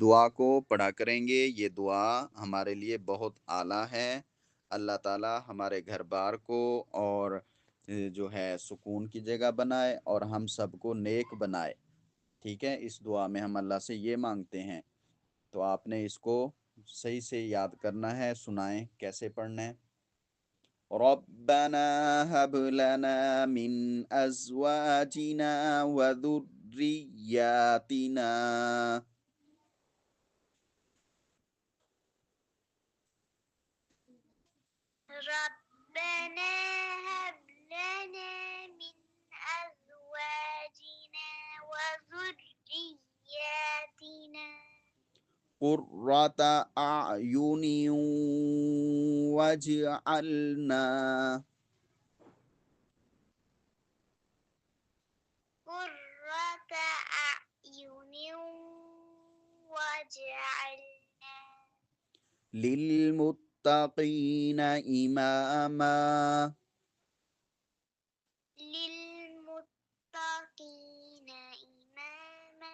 دعا کو پڑھا کریں گے۔ یہ دعا ہمارے لیے بہت اعلیٰ ہے۔ اللہ تعالیٰ ہمارے گھر بار کو اور جو ہے سکون کی جگہ بنائے اور ہم سب کو نیک بنائے۔ ٹھیک ہے، اس دعا میں ہم اللہ سے یہ مانگتے ہیں، تو آپ نے اس کو صحیح سے یاد کرنا ہے۔ سنائیں کیسے پڑھنا ہے۔ ربنا هب لنا من ازواجنا وذرياتنا ربنا هب لنا من أزواجنا وذرياتنا قرة أعين واجعلنا قرة أعين واجعلنا للمتقين إماما۔ للمتقين إماما۔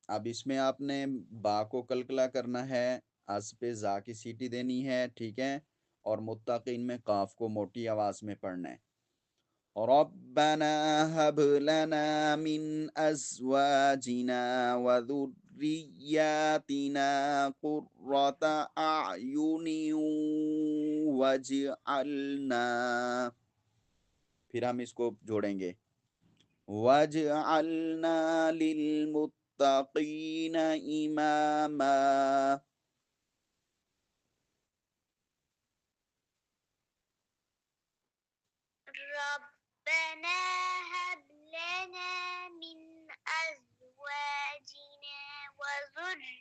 اب اس میں آپ نے با کو کلکلا کرنا ہے، از پہ زا کی سیٹی دینی ہے، ٹھیک ہے، اور متقین میں قاف کو موٹی آواز میں پڑھنا ہے۔ ربنا هب لنا من ازواجنا وذرياتنا قرة اعین واجعلنا، پھر ہم اس کو جوڑیں گے، واجعلنا للمتقین اماما۔ ربنا هب لنا من أزواجنا وذرياتنا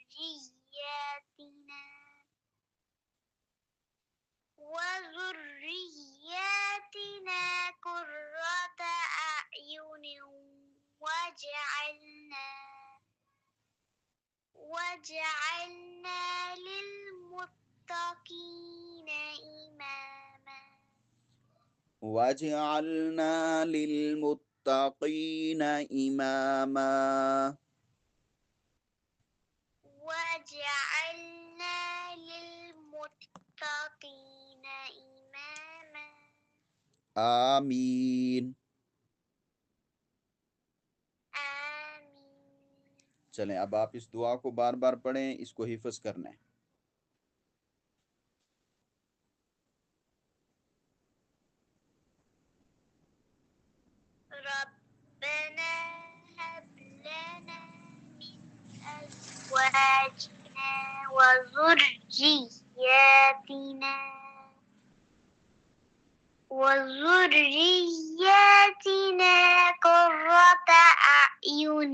قرة أعين واجعلنا للمتقين إماما۔ واجعلنا للمتقین اماما۔ واجعلنا للمتقين إماما۔ آمین۔ آمين۔ چلیں اب آپ اس دعا کو بار بار پڑھیں، اس کو حفظ کرنا ہے۔ ربنا هب لنا من أزواجنا وذرياتنا قرة أعين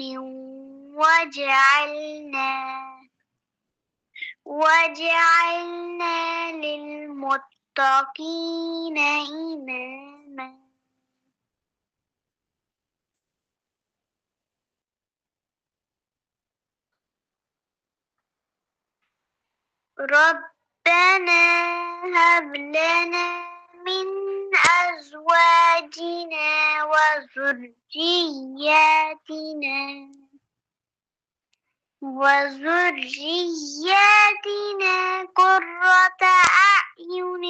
واجعلنا للمتقين إماما۔ ربنا هب لنا من أزواجنا وذرياتنا قرة أعين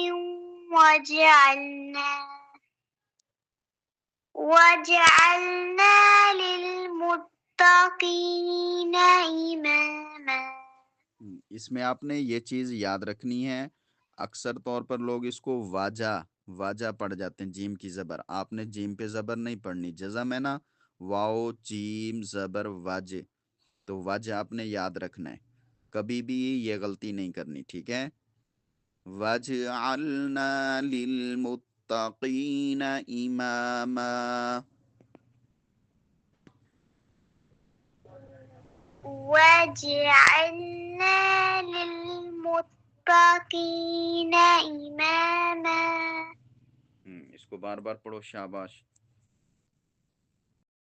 واجعلنا للمتقين إماما۔ اس میں آپ نے یہ چیز یاد رکھنی ہے، اکثر طور پر لوگ اس کو واجہ پڑھ جاتے ہیں، جیم کی زبر۔ آپ نے جیم پہ زبر نہیں پڑھنی، جزم ہے نا، واو جیم زبر وج، تو وج آپ نے یاد رکھنا ہے، کبھی بھی یہ غلطی نہیں کرنی، ٹھیک ہے۔ وَجْعَلْنَا لِلْمُتَّقِينَ إِمَامًا۔ واجعلنا للمتقين إماما۔ اس کو بار بار پڑھو، شاباش۔